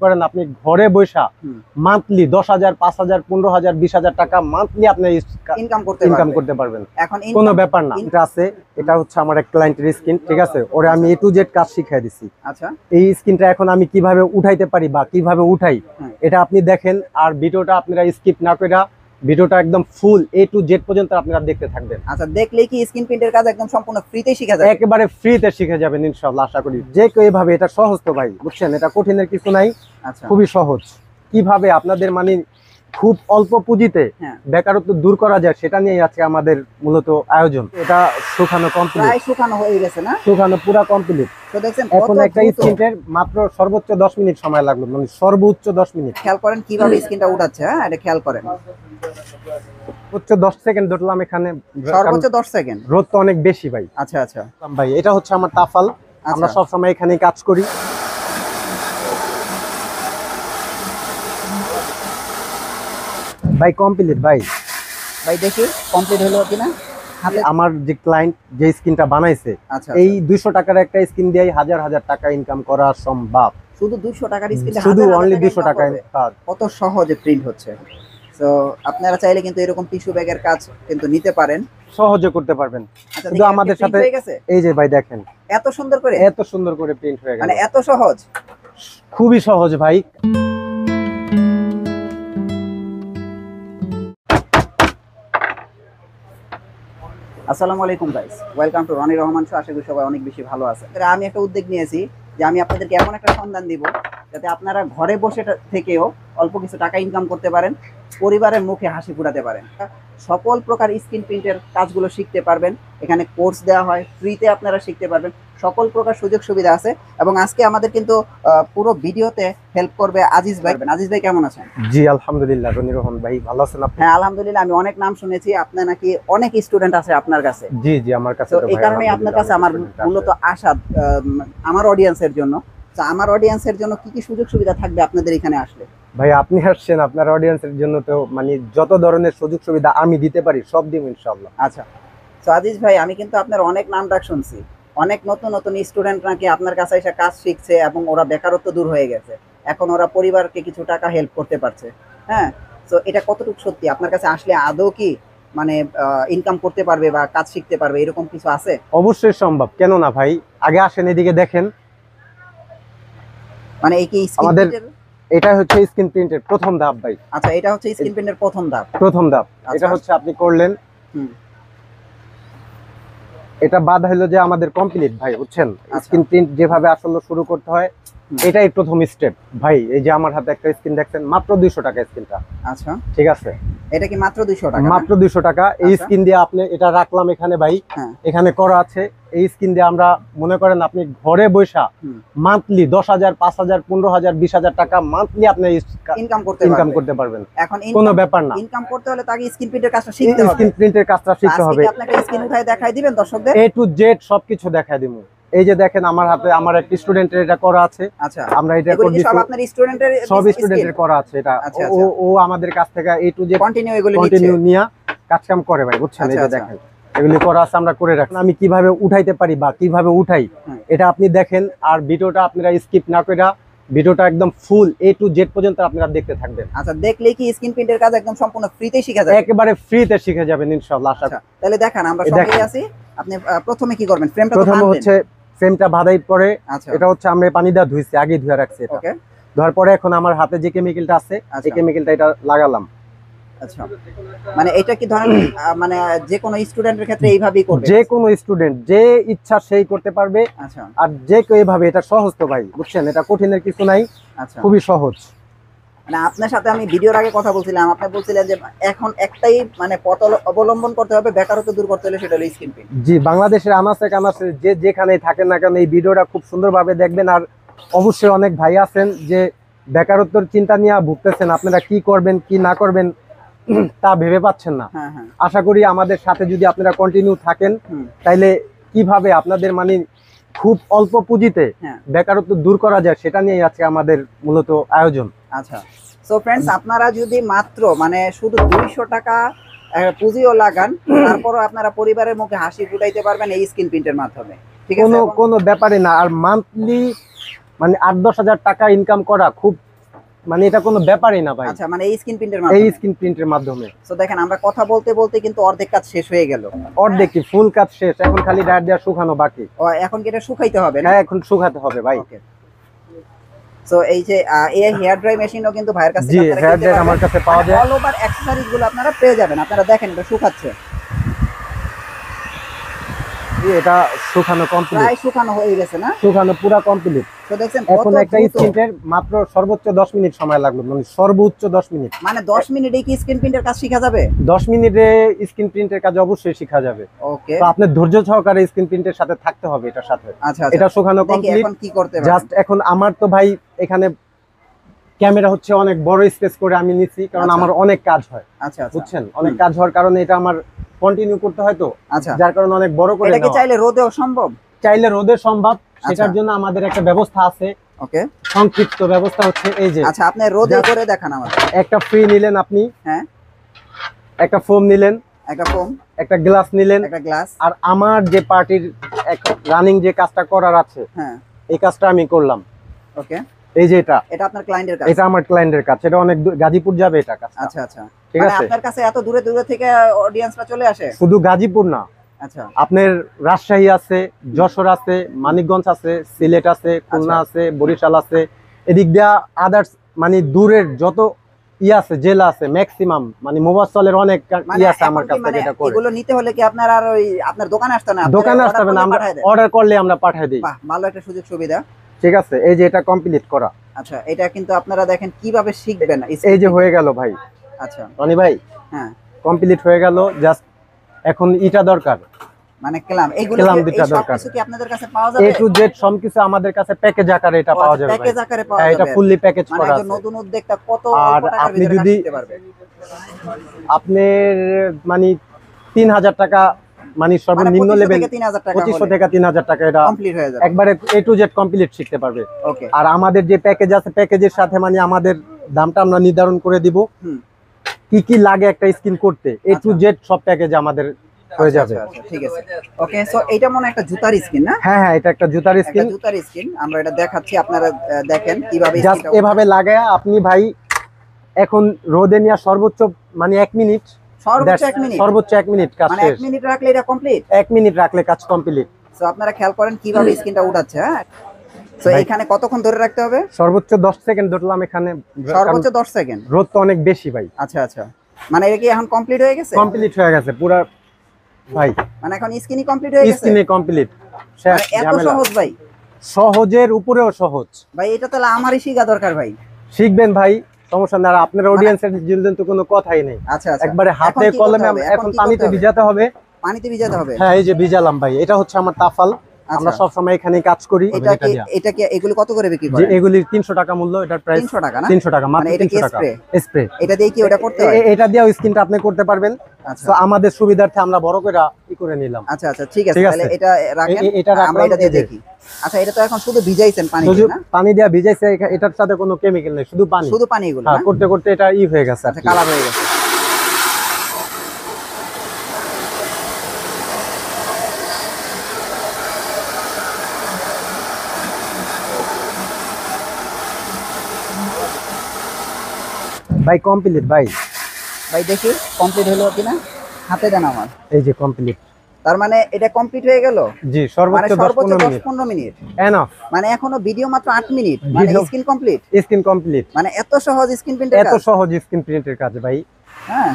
করেন আপনি ঘরে বসা মান্থলি 10,000 5,000 15,000 20,000 টাকা মান্থলি আপনি ইনকাম করতে পারবেন। এখন কোনো ব্যাপার না। এটা আছে, এটা হচ্ছে আমার এক ক্লায়েন্টের স্কিন, ঠিক আছে, ওরে আমি A to Z কাজ শিখিয়ে দিছি। আচ্ছা, এই স্কিনটা এখন আমি কিভাবে উঠাইতে পারি বা কিভাবে উঠাই এটা আপনি দেখেন, আর ভিডিওটা আপনারা স্কিপ না কইরা ভিডিওটা একদম ফুল A to Z পর্যন্ত আপনারা দেখতে থাকবেন। আচ্ছা, দেখলেই কি স্কিন প্রিন্টের কাজ একদম সম্পূর্ণ ফ্রিতে শিখা যাবে? একেবারে ফ্রিতে শিখে যাবেন ইনশাআল্লাহ, আশা করি। যে কেউ এইভাবে, এটা সহজ তো ভাই, বুঝছেন, এটা কঠিনের কিছু নাই। আচ্ছা, খুবই সহজ। কিভাবে আপনাদের মানে খুব অল্প পুঁজিতে বেকারত্ব দূর করা যায় সেটা নিয়ে আজকে আমাদের মূলত আয়োজন। এটা শুকানো কমপ্লিট, প্রায় শুকানো হয়ে গেছে না? শুকানো পুরো কমপ্লিট। তো দেখছেন এখন একটা স্কিনের মাত্র সর্বোচ্চ 10 মিনিট সময় লাগলো, মানে সর্বোচ্চ 10 মিনিট। খেয়াল করেন কিভাবে স্কিনটা উঠাচ্ছে। হ্যাঁ, এটা খেয়াল করেন। সর্বোচ্চ 10 সেকেন্ড ধরলাম এখানে, সর্বোচ্চ 10 সেকেন্ড। রোদ তো অনেক বেশি ভাই। আচ্ছা আচ্ছা ভাই, এটা হচ্ছে আমার তাফাল, আমরা সব সময় এখানে কাজ করি। ভাই কমপ্লিট ভাই দেখি কমপ্লিট হলো কিনা। আমার যে ক্লায়েন্ট যে স্কিনটা বানাইছে, এই 200 টাকার একটা স্কিন দিয়ে হাজার হাজার টাকা ইনকাম করা সম্ভব। শুধু 200 টাকার স্কিনে শুধু অনলি 200 টাকা। কত সহজে প্রিন্ট হচ্ছে। তো আপনারা চাইলে কিন্তু এরকম টিস্যু ব্যাগের কাজ কিন্তু নিতে পারেন, সহজে করতে পারবেন। শুধু আমাদের সাথে এই যে ভাই দেখেন, এত সুন্দর করে প্রিন্ট হয়ে গেল, মানে এত সহজ, খুবই সহজ ভাই। আসসালামু আলাইকুম guys, welcome to Rony Rahman show. আশা করি সবাই অনেক বেশি ভালো আছে। আমি একটা উদ্যোগ নিয়েছি যে আমি আপনাদেরকে এমন একটা সন্ধান দিব যাতে আপনারা ঘরে বসে থেকেও অল্প কিছু টাকা ইনকাম করতে পারেন, পরিবারের মুখে হাসি ফুটাতে পারেন। সকল প্রকার স্ক্রিন প্রিন্টের কাজগুলো শিখতে পারবেন। এখানে কোর্স দেওয়া হয়, ফ্রিতে আপনারা শিখতে পারবেন, সকল প্রকার সুযোগ সুবিধা আছে। এবং আজকে আমাদের কিন্তু পুরো ভিডিওতে হেল্প করবে আজিজ ভাই। আজিজ ভাই কেমন আছেন? জি আলহামদুলিল্লাহ। রনি রহমান ভাই ভালো আছেন আপনি? হ্যাঁ আলহামদুলিল্লাহ, আমি অনেক নাম শুনেছি আপনার নাকি অনেক স্টুডেন্ট আছে আপনার কাছে। জি জি আমার কাছে। তো এই কারণে আপনার কাছে আমার মূলত আশা আমার অডিয়েন্সের জন্য, তো আমার অডিয়েন্সের জন্য কি কি সুযোগ সুবিধা থাকবে আপনাদের এখানে আসলে? ভাই আপনি আসছেন, আপনার অডিয়েন্সের জন্য তো মানে যত ধরনের সুযোগ সুবিধা আমি দিতে পারি সব দিব ইনশাআল্লাহ। আচ্ছা, তো আজিজ ভাই আমি কিন্তু আপনার অনেক নাম ডাক শুনছি, অনেক নতুন নতুন স্টুডেন্ট নাকি আপনার কাছে এসে কাজ শিখছে এবং ওরা বেকারত্ব দূর হয়ে গেছে, এখন ওরা পরিবারকে কিছু টাকা হেল্প করতে পারছে। হ্যাঁ, তো এটা কতটুকু সত্যি? আপনার কাছে আসলে আদৌ কি মানে ইনকাম করতে পারবে বা কাজ শিখতে পারবে, এরকম কিছু আছে? অবশ্যই সম্ভব, কেন না ভাই। আগে আসেন এদিকে দেখেন, মানে এই কি আমাদের এটা হচ্ছে স্ক্রিন প্রিন্টের প্রথম ধাপ ভাই। আচ্ছা, এটা হচ্ছে স্ক্রিন প্রিন্টের প্রথম ধাপ। এটা হচ্ছে আপনি করলেন, এটা বাদ হলো যে আমাদের কমপ্লিট ভাই, বুঝছেন। স্ক্রিন প্রিন্ট যেভাবে আসলে শুরু করতে হয় এটাই প্রথম স্টেপ ভাই। এই যে আমার হাতে একটা স্ক্রিন দেখছেন, মাত্র 200 টাকা স্ক্রিনটা। আচ্ছা ঠিক আছে, এটা কি মাত্র 200 টাকা? মাত্র 200 টাকা। এই স্ক্রিন দিয়ে আপনি এটা রাখলাম এখানে ভাই, এখানে করা আছে। এই স্ক্রিন দিয়ে আমরা মনে করেন আপনি ঘরে বসা মান্থলি 10,000 5,000 15,000 20,000 টাকা মান্থলি আপনি ইনকাম করতে পারবেন। এখন কোনো ব্যাপার না। ইনকাম করতে হলে তাকে স্ক্রিন প্রিন্টের কাজটা শিখতে হবে। স্ক্রিন প্রিন্টের কাজটা শিখতে হবে। আপনাকে স্ক্রিন উঠায় দেখাই দিবেন দর্শকদের? A to Z সবকিছু দেখাই দিব। এই যে দেখেন আমার হাতে আমার একটা স্টুডেন্টের এটা করা আছে। আচ্ছা, আমরা এটা করে দিছি, সব আপনার স্টুডেন্টের সব স্টুডেন্টের করা আছে এটা। ও আমাদের কাছ থেকে A to Z কন্টিনিউ নিয়া কাজ কাম করে ভাই, বুঝছেন। এই যে দেখেন এগুলি করা আছে, আমরা করে রাখি। আমি কিভাবে উঠাইতে পারি বা কিভাবে উঠাই এটা আপনি দেখেন, আর ভিডিওটা আপনারা স্কিপ না কইরা ভিডিওটা একদম ফুল A to Z পর্যন্ত আপনারা দেখতে থাকবেন। আচ্ছা, দেখলেই কি স্ক্রিন প্রিন্টের কাজ একদম সম্পূর্ণ ফ্রিতে শিখা যাবে? একেবারে ফ্রিতে শিখে যাবেন ইনশাআল্লাহ, আশা করি। তাহলে দেখান, আমরা সবাই আছি। আপনি প্রথমে কি করবেন? ফ্রেমটা প্রথমে হচ্ছে ফ্রেমটা বাঁধাই পরে, এটা হচ্ছে আমরা পানি দিয়ে ধুইছি, আগে ধুয়ে রাখছি এটা। ওকে, ধোয়ার পরে এখন আমার হাতে যে কেমিক্যালটা আছে এই কেমিক্যালটা এটা লাগালাম। আচ্ছা, মানে এটা কি ধরেন মানে যে কোনো স্টুডেন্টের ক্ষেত্রে এইভাবেই করবে? যে কোনো স্টুডেন্ট যে ইচ্ছা সেই করতে পারবে। আচ্ছা, আর যে কেউ এইভাবে, এটা সহজ তো ভাই, বুঝছেন, এটা কঠিনের কিছু নাই। আচ্ছা, খুবই সহজ। মানে আপনার সাথে আমি ভিডিওর আগে কথা বলছিলাম, আপনি বলছিলেন যে এখন একটাই মানে পথ অবলম্বন করতে হবে বেকারত্ব দূর করতে হলে, সেটা হলো স্ক্রিন প্রিন্ট। জি, বাংলাদেশের আনাচে কানাচে যে যেখানেই থাকেন না কেন এই ভিডিওটা খুব সুন্দরভাবে দেখবেন। আর অবশ্যই অনেক ভাই আছেন যে বেকারত্বের চিন্তা নিয়ে ভুগতেছেন, আপনারা কি করবেন কি না করবেন তা ভেবে পাচ্ছেন না। আশা করি আমাদের সাথে যদি আপনারা কন্টিনিউ থাকেন তাইলে কিভাবে আপনাদের মানে খুব অল্প পুঁজিতে বেকারত্ব দূর করা যায় সেটা নিয়ে আজকে আমাদের মূলত আয়োজন। আচ্ছা, সো ফ্রেন্ডস, আপনারা যদি মাত্র মানে শুধু 200 টাকা পুঁজিও লাগান, তারপরও আপনারা পরিবারের মুখে হাসি ফুটাইতে পারবেন এই স্ক্রিন প্রিন্টের মাধ্যমে। ঠিক আছে, কোনো ব্যাপারে না। আর মান্থলি মানে 8-10 হাজার টাকা ইনকাম করা খুব মানে এটা কোনো ব্যাপারই না ভাই। আচ্ছা, মানে এই স্ক্রিন প্রিন্টের এই মাধ্যমে। স্ক্রিন প্রিন্টের মাধ্যমে। তো দেখেন আমরা কথা বলতে বলতে কিন্তু অর্ধেক কাজ শেষ হয়ে গেল। অর্ধেক কি, ফুল কাজ শেষ, এখন খালি ডায়ার দেওয়া শুকানো বাকি। ও এখন কি এটা শুকাইতে হবে না? হ্যাঁ এখন শুকাতে হবে ভাই। ওকে। সো এই যে এই হেয়ার ড্রাই মেশিনও কিন্তু ভাইয়ের কাছে জি, হেয়ার ড্রায়ার আমার কাছে পাওয়া যায়। অল ওভার অ্যাকসেসরিজ গুলো আপনারা পেয়ে যাবেন। আপনারা দেখেন এটা শুকাচ্ছে, এটা শুকানো কমপ্লিট, প্রায় শুকানো হয়ে গেছে না? শুকানো পুরো কমপ্লিট। তো দেখছেন এখন কত একটা দ্রুত। স্ক্রিনের মাত্র সর্বোচ্চ 10 মিনিট সময় লাগলো, মানে সর্বোচ্চ 10 মিনিট। মানে 10 মিনিটে কি স্ক্রিন প্রিন্টের কাজ শেখা যাবে? 10 মিনিটে স্ক্রিন প্রিন্টের কাজ অবশ্যই শেখা যাবে। ওকে। তো আপনি ধৈর্য সহকারে স্ক্রিন প্রিন্টের সাথে থাকতে হবে এটার সাথে। আচ্ছা এটা শুকানো দেখি কমপ্লিট। এখন কি করতে পারবেন। জাস্ট এখন আমার তো ভাই এখানে ক্যামেরা হচ্ছে অনেক বড় স্পেস করে আমি নিছি, কারণ আচ্ছা। আমার অনেক কাজ হয়, আচ্ছা আচ্ছা বুঝছেন, অনেক কাজ হওয়ার কারণে এটা আমার কন্টিনিউ করতে হয়, তো আচ্ছা। যার কারণে অনেক বড় করে এটা কি নেওয়া। চাইলে রোদেও সম্ভব? চাইলে রোদে সম্ভব, সেটার আচ্ছা। জন্য আমাদের একটা ব্যবস্থা আছে। ওকে। সংক্ষিপ্ত ব্যবস্থা হচ্ছে এই যে, আচ্ছা আপনি রোদে Just- করে দেখান আমাদের। একটা ফ্রি নিলেন আপনি, হ্যাঁ, একটা ফোম নিলেন, একটা ফোম, একটা গ্লাস নিলেন, একটা গ্লাস। আর আমার যে পার্টির রানিং যে কাজটা করার আছে হ্যাঁ, এই কাজটা আমি করলাম। ওকে। এই যে এটা এটা আপনার ক্লায়েন্টের কাজ? এটা আমার ক্লায়েন্টের কাজ, এটা অনেক গাজীপুর যাবে এটা কাজটা। আচ্ছা আচ্ছা। ঠিক মানে আছে, আপনার কাছে এত দূরে দূরে থেকে অডিয়েন্সরা চলে আসে? শুধু গাজীপুর না, আচ্ছা আপনার রাজশাহী আছে, যশোর আছে, মানিকগঞ্জ আছে, সিলেট আছে, খুলনা আছে, বরিশাল আছে, এদিক দিয়া আদার্স মানে দূরের যত আছে জেলা আছে ম্যাক্সিমাম, মানে মোবাসলের অনেক মানে আছে আমার এখন কি কাছে মানে যেটা করে। এগুলো নিতে হলে কি আপনার আর ওই আপনার দোকানে আসতে না? দোকানে আসতে হবে না, আমরা অর্ডার করলে আমরা পাঠিয়ে দিই। বাহ, ভালো একটা সুযোগ সুবিধা। ঠিক আছে, এই যে এটা কমপ্লিট করা। আচ্ছা, এটা কিন্তু আপনারা দেখেন কিভাবে শিখবেন। এই যে হয়ে গেল ভাই। আচ্ছা রনি ভাই, হ্যাঁ, কমপ্লিট হয়ে গেল, জাস্ট এখন ইটা দরকার, মানে ক্লাম এগুলো ক্লাম কি- দুটা এই দরকার। সবকিছু কি আপনাদের কাছে পাওয়া এ যাবে? টু জেড সবকিছু আমাদের কাছে প্যাকেজ আকারে এটা পাওয়া যাবে ভাই। প্যাকেজ আকারে পাওয়া হ্যাঁ, এটা যাবে। ফুললি প্যাকেজ মানে করা একজন আছে। নতুন উদ্যোক্তা কত আর টাকার আপনি ভিতরে কাজ যদি- শিখতে পারবে? আপনার মানে 3000 টাকা, মানে সর্বনিম্ন 2500 লেভেল থেকে 3000 টাকা 2500 থেকে 3000 টাকা এটা কমপ্লিট হয়ে যাবে। একবারে এ টু জেড কমপ্লিট শিখতে পারবে। ওকে। আর আমাদের যে প্যাকেজ আছে, প্যাকেজের সাথে মানে আমাদের দামটা আমরা নির্ধারণ করে দিব, হুম। কি কি লাগে একটা স্কিন করতে, এ টু আচ্ছা। জেড সব প্যাকেজ আমাদের হয়ে যাবে। আচ্ছা, আচ্ছা, ঠিক আছে। ওকে, সো এটা মনে হয় একটা জুতার স্কিন না? হ্যাঁ হ্যাঁ, এটা একটা জুতার একটা স্কিন। জুতার স্কিন আমরা এটা দেখাচ্ছি, আপনারা দেখেন কিভাবে জাস্ট স্কিনটা এভাবে লাগায় আপনি ভাই এখন রোদে নিয়ে সর্বোচ্চ মানে 1 মিনিট, সর্বোচ্চ 1 মিনিট, সর্বোচ্চ 1 মিনিট কাজ মানে শেষ। 1 মিনিট রাখলে এটা কমপ্লিট। 1 মিনিট রাখলে কাজ কমপ্লিট। সো আপনারা খেয়াল করেন কিভাবে স্কিনটা উঠাচ্ছে। হ্যাঁ, সো ভাই- এখানে কতক্ষণ ধরে রাখতে হবে? সর্বোচ্চ 10 সেকেন্ড ধরলাম এখানে, সর্বোচ্চ 10 সেকেন্ড। রোদ তো অনেক বেশি ভাই। আচ্ছা আচ্ছা, মানে এটা কি এখন কমপ্লিট হয়ে গেছে? কমপ্লিট হয়ে গেছে পুরা ভাই, মানে এখন স্কিনই কমপ্লিট হয়ে গেছে? স্কিনে কমপ্লিট শেষ। মানে এত ঝামেলা। সহজ ভাই? সহজের উপরেও সহজ। ভাই এটা তাহলে আমারই শিখা দরকার ভাই। শিখবেন ভাই, সমস্যা না। আর আপনার অডিয়েন্সের জন্য তো কোনো কথাই নেই, আচ্ছা আচ্ছা, একবারে হাতে এখন কি করতে কলমে। হবে? এখন কি পানিতে করতে হবে? ভিজাতে হবে। পানিতে ভিজাতে হবে? হ্যাঁ, এই যে ভিজালাম ভাই, এটা হচ্ছে আমার তাফাল। আমরা আচ্ছা। সব সময় এখানে কাজ করি। এটা কি এগুলো কত করে বিক্রি যে করেন? এগুলির 300 টাকা মূল্য, এটার প্রাইস 300 টাকা না? 300 টাকা, মাত্র মানে এটা কি 300 টাকা। স্প্রে? স্প্রে এটা দিয়ে কি ওটা করতে হয়? এটা দিয়েও স্কিনটা আপনি করতে পারবেন। আচ্ছা তো আমাদের সুবিধার্থে আমরা বড় করে ই করে নিলাম। আচ্ছা আচ্ছা, ঠিক আছে, ঠিক আছে। তাহলে এটা রাখেন, এটা রাখলাম, আমরা এটা দিয়ে এই যে। দেখি। আচ্ছা, এটা তো এখন শুধু ভিজাইছেন পানি শুধু দিয়ে না? পানি দেওয়া ভিজাইছে, এটার সাথে কোনো কেমিক্যাল নেই, শুধু পানি। শুধু পানি এগুলো হ্যাঁ, না? করতে করতে এটা হয়ে গেছে আর আচ্ছা, কি। কালার হয়ে গেছে। ভাই কমপ্লিট ভাই, ভাই দেখি কমপ্লিট হলো কিনা, হাতে দেন আমার। এই যে কমপ্লিট। তার মানে এটা কমপ্লিট হয়ে গেল? জি, মানে সর্বোচ্চ সর্বোচ্চ 10-15 10 মিনিট 15 মিনিট। এনাফ। মানে এখনো ভিডিও মাত্র 8 মিনিট, মানে Video- skin complete. Skin complete. মানে এত সহজ স্কিন প্রিন্টের এত কাজ? সহজ স্কিন প্রিন্টের কাজ ভাই। হ্যাঁ,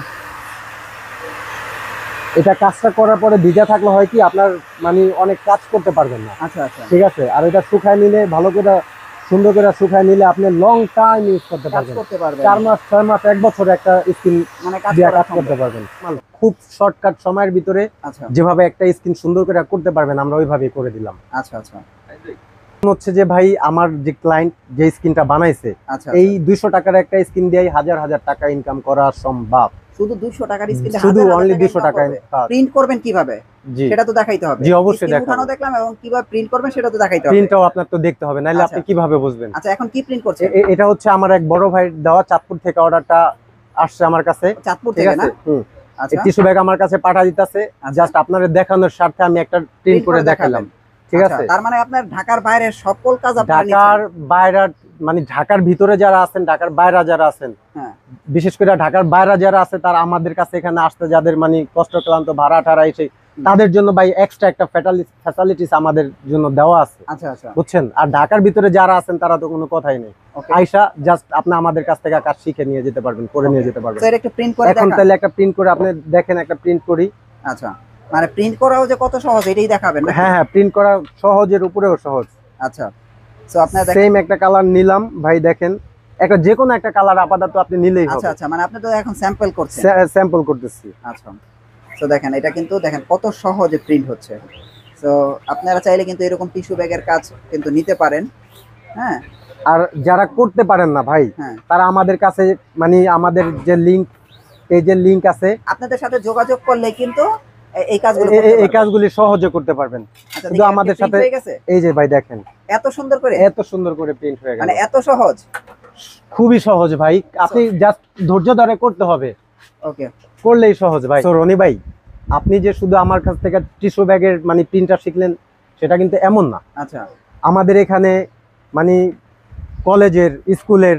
এটা কাজটা করার পরে ভিজা থাকলে হয় কি আপনার মানে অনেক কাজ করতে পারবেন না। আচ্ছা আচ্ছা, ঠিক আছে, আর এটা শুকায় নিলে ভালো করে সুন্দর করে শুকায় নিলে আপনি লং টাইম ইউজ করতে কাজ পারবেন। করতে পারবেন। 4 মাস 6 মাস 1 বছর একটা স্কিন মানে কাজ দিয়ে করা কাজ সম্ভব। করতে পারবেন। খুব শর্টকাট সময়ের ভিতরে আচ্ছা যেভাবে একটা স্কিন সুন্দর করে করতে পারবেন, আমরা ওইভাবেই করে দিলাম। আচ্ছা আচ্ছা হচ্ছে যে ভাই আমার যে ক্লায়েন্ট যে স্কিনটা বানাইছে, আচ্ছা, এই 200 টাকার একটা স্কিন দিয়ে হাজার হাজার টাকা ইনকাম করা সম্ভব। শুধু 200 টাকার স্কিনে শুধু অনলি 200 টাকা। প্রিন্ট করবেন কিভাবে জি, সেটা তো দেখাইতে হবে। জি, অবশ্যই স্কিন দেখাবো। উঠানো দেখলাম, এবং কিভাবে প্রিন্ট করবেন সেটা তো দেখাইতে হবে। প্রিন্টটাও আপনার তো দেখতে হবে, নাইলে আপনি আচ্ছা। কিভাবে বুঝবেন? আচ্ছা, এখন কি প্রিন্ট করছেন? এটা হচ্ছে আমার এক বড় ভাইয়ের দেওয়া, চাঁদপুর থেকে অর্ডারটা আসছে আমার কাছে। চাঁদপুর ঠিক থেকে না? আছে, হুম। আচ্ছা, টিস্যু ব্যাগ আমার কাছে পাঠা দিতেছে, আচ্ছা। জাস্ট আপনাদের দেখানোর স্বার্থে আমি একটা প্রিন্ট করে দেখালাম। ঠিক আচ্ছা, আছে, তার মানে আপনার ঢাকার বাইরে সকল কাজ আপনারা ঢাকার নিচ্ছেন? বাইরের মানে ঢাকার ভিতরে যারা আছেন, ঢাকার বাইরে যারা আছেন, হ্যাঁ বিশেষ করে ঢাকার বাইরে যারা আছে তারা আমাদের কাছে এখানে আসতে যাদের মানে কষ্ট ক্লান্ত ভাড়া টাড়া এসে তাদের জন্য ভাই এক্সট্রা একটা ফ্যাসিলিটিস আমাদের জন্য দেওয়া আছে, আচ্ছা আচ্ছা বুঝছেন। আর ঢাকার ভিতরে যারা আছেন তারা তো কোনো কথাই নেই, ওকে। আইসা জাস্ট আপনি আমাদের কাছ থেকে কাজ শিখে নিয়ে যেতে পারবেন, করে নিয়ে যেতে পারবেন। তো এটা একটু প্রিন্ট করে এখন দেখান। তাহলে একটা প্রিন্ট করে আপনি দেখেন, একটা প্রিন্ট করি। আচ্ছা, মানে প্রিন্ট করাও যে কত সহজ এটাই দেখাবেন নাকি? হ্যাঁ হ্যাঁ, প্রিন্ট করা সহজের উপরেও সহজ। আচ্ছা, সো আপনারা দেখেন। সেম একটা কালার নিলাম ভাই, দেখেন একটা যে কোনো একটা কালার আপাতত আপনি নিলেই আচ্ছা হবে। আচ্ছা, মানে আপনি তো এখন স্যাম্পল করছেন। স্যাম্পল করতেছি। আচ্ছা, তো দেখেন এটা কিন্তু দেখেন কত সহজে প্রিন্ট হচ্ছে। তো আপনারা চাইলে কিন্তু এরকম টিস্যু ব্যাগের কাজ কিন্তু নিতে পারেন। হ্যাঁ, আর যারা করতে পারেন না ভাই, হ্যাঁ, তারা আমাদের কাছে মানে আমাদের যে লিংক, পেজের লিংক আছে, আপনাদের সাথে যোগাযোগ করলে কিন্তু এই কাজগুলো এই করতে পারবেন। কাজগুলি সহজে করতে পারবেন। আচ্ছা, শুধু দেখি আমাদের print সাথে হয়ে গেছে এই যে ভাই দেখেন এত সুন্দর করে, এত সুন্দর করে প্রিন্ট হয়ে গেল, মানে এত সহজ। খুবই সহজ ভাই, আপনি জাস্ট ধৈর্য ধরে করতে হবে, ওকে, করলেই সহজ ভাই। তো রনি ভাই, আপনি যে শুধু আমার কাছ থেকে টিস্যু ব্যাগের মানে প্রিন্টার শিখলেন সেটা কিন্তু এমন না। আচ্ছা, আমাদের এখানে মানে কলেজের, স্কুলের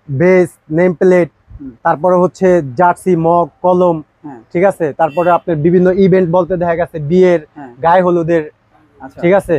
বেস, নেম প্লেট, হুম। তারপরে হচ্ছে জার্সি, মগ, কলম, হ্যাঁ, ঠিক আছে, তারপরে আপনার বিভিন্ন ইভেন্ট বলতে দেখা গেছে বিয়ের, হ্যাঁ, গায়ে হলুদের, আচ্ছা, ঠিক আছে,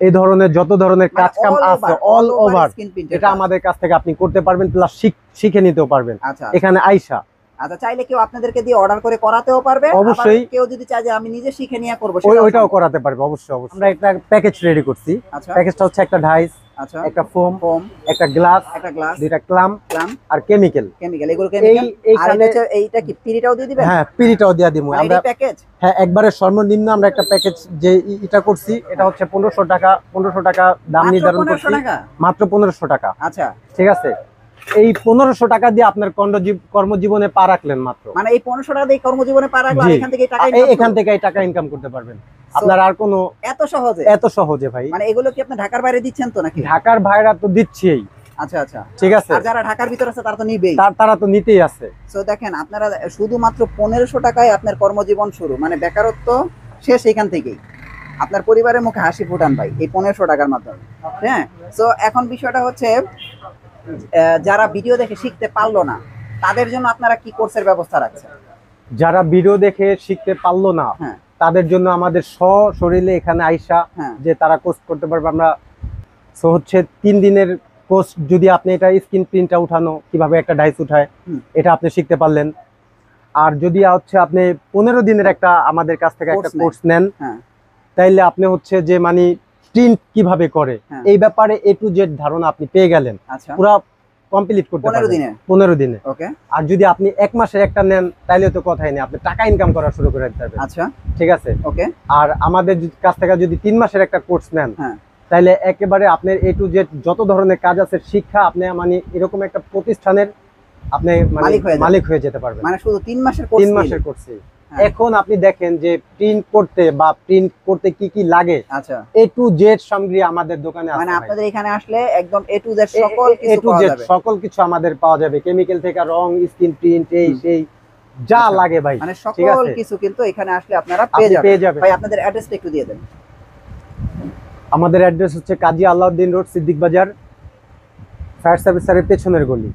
এই ধরনের যত ধরনের মানে কাজ কাম all আছে over, all all over over skin print এটা এর কাজ। আমাদের কাছ থেকে আপনি করতে পারবেন, প্লাস শিখে নিতেও পারবেন আচ্ছা, এখানে আইসা। আচ্ছা, চাইলে কেউ আপনাদেরকে দিয়ে অর্ডার করে করাতেও পারবে। অবশ্যই। আবার কেউ যদি চায় যে আমি নিজে শিখে নিয়ে করব ওইটাও সেটাও। করাতে পারবে, অবশ্যই অবশ্যই। আমরা একটা প্যাকেজ রেডি করছি। আচ্ছা, প্যাকেজটা হচ্ছে একটা ডাইস, আচ্ছা, একটা ফোম, ফোম, একটা গ্লাস, একটা গ্লাস, দুইটা ক্লাম ক্লাম, আর কেমিক্যাল। কেমিক্যাল, এগুলো কেমিক্যাল। আর এইখানে এটা হচ্ছে এইটা কি পিরিটাও দিয়ে দিবেন? হ্যাঁ, পিরিটাও দিয়ে দিব মানে আমরা। এই প্যাকেজ। হ্যাঁ, একবারে সর্বনিম্ন আমরা একটা প্যাকেজ যে এটা করছি, এটা হচ্ছে 1500 টাকা, 1500 টাকা দাম মাত্র নির্ধারণ 1500 করছি, টাকা? মাত্র 1500 টাকা। আচ্ছা, ঠিক আছে, এই 1500 টাকা দিয়ে আপনার কর্মজীবনে পা রাখলেন মাত্র। মানে এই 1500 টাকা দিয়ে কর্মজীবনে পার রাখলে জি, এখান থেকে টাকা এখান থেকে এই টাকা ইনকাম করতে পারবেন আপনার আর কোনো, এত সহজে। এত সহজে ভাই। মানে এগুলো কি আপনি ঢাকার বাইরে দিচ্ছেন তো নাকি? ঢাকার ভাইরা তো দিচ্ছেই, আচ্ছা আচ্ছা, ঠিক আছে, আর যারা ঢাকার ভিতর আছে তারা তো নিবেই। তারা তো নিতেই আছে। সো দেখেন আপনারা শুধুমাত্র 1500 টাকায় আপনার কর্মজীবন শুরু, মানে বেকারত্ব শেষ এখান থেকেই। আপনার পরিবারের মুখে হাসি ফুটান ভাই এই 1500 টাকার মাধ্যমে। হ্যাঁ, সো এখন বিষয়টা হচ্ছে যারা ভিডিও দেখে শিখতে পারলো না তাদের জন্য আপনারা কি কোর্সের ব্যবস্থা রাখছেন? যারা ভিডিও দেখে শিখতে পারলো না হ্যাঁ, তাদের জন্য আমাদের সশরীরে এখানে আইসা হ্যাঁ, যে তারা কোর্স করতে পারবে। আমরা সো হচ্ছে 3 দিনের কোর্স, যদি আপনি এটা স্ক্রিন প্রিন্টটা উঠানো কিভাবে একটা ডাইস উঠায় হুম। এটা আপনি শিখতে পারলেন। আর যদি হচ্ছে আপনি 15 দিনের একটা আমাদের কাছ থেকে একটা Course নেন। কোর্স নেন, হ্যাঁ, তাইলে আপনি হচ্ছে যে মানে প্রিন্ট কিভাবে করে হ্যাঁ। এই ব্যাপারে A to Z ধারণা আপনি পেয়ে গেলেন, আচ্ছা, পুরো কমপ্লিট করতে 15 পারবেন দিনে। 15 দিনে। ওকে, আর যদি আপনি 1 মাসের একটা নেন তাইলে তো কথাই নেই, আপনি টাকা ইনকাম করা শুরু করে দিতে পারবেন, আচ্ছা, ঠিক আছে। ওকে, আর আমাদের কাছ থেকে যদি 3 মাসের একটা কোর্স নেন, হ্যাঁ, তাইলে একেবারে আপনার A to Z যত ধরনের কাজ আছে শিক্ষা আপনি মানে এরকম একটা প্রতিষ্ঠানের আপনি মানে মালিক হয়ে যেতে পারবেন, মানে শুধু 3 মাসের কোর্স। 3 মাসের কোর্সে। হ্যাঁ। এখন আপনি দেখেন যে প্রিন্ট করতে কি কি লাগে, আচ্ছা, A to Z সামগ্রী আমাদের দোকানে আছে মানে ভাই। আপনাদের এখানে আসলে একদম এ টু জেড সকল A কিছু to পাওয়া Z যাবে। সকল কিছু আমাদের পাওয়া যাবে, কেমিক্যাল থেকে রং, স্ক্রিন প্রিন্ট, এই সেই যা আচ্ছা। লাগে ভাই, মানে ঠিক সকল আছে, কিছু কিন্তু এখানে আসলে আপনারা আপনি পেয়ে যাবেন। ভাই আপনাদের অ্যাড্রেসটা একটু দিয়ে দেন। আমাদের অ্যাড্রেস হচ্ছে কাজী আলাউদ্দিন রোড, সিদ্দিক বাজার, ফায়ার সার্ভিসের পেছনের গলি।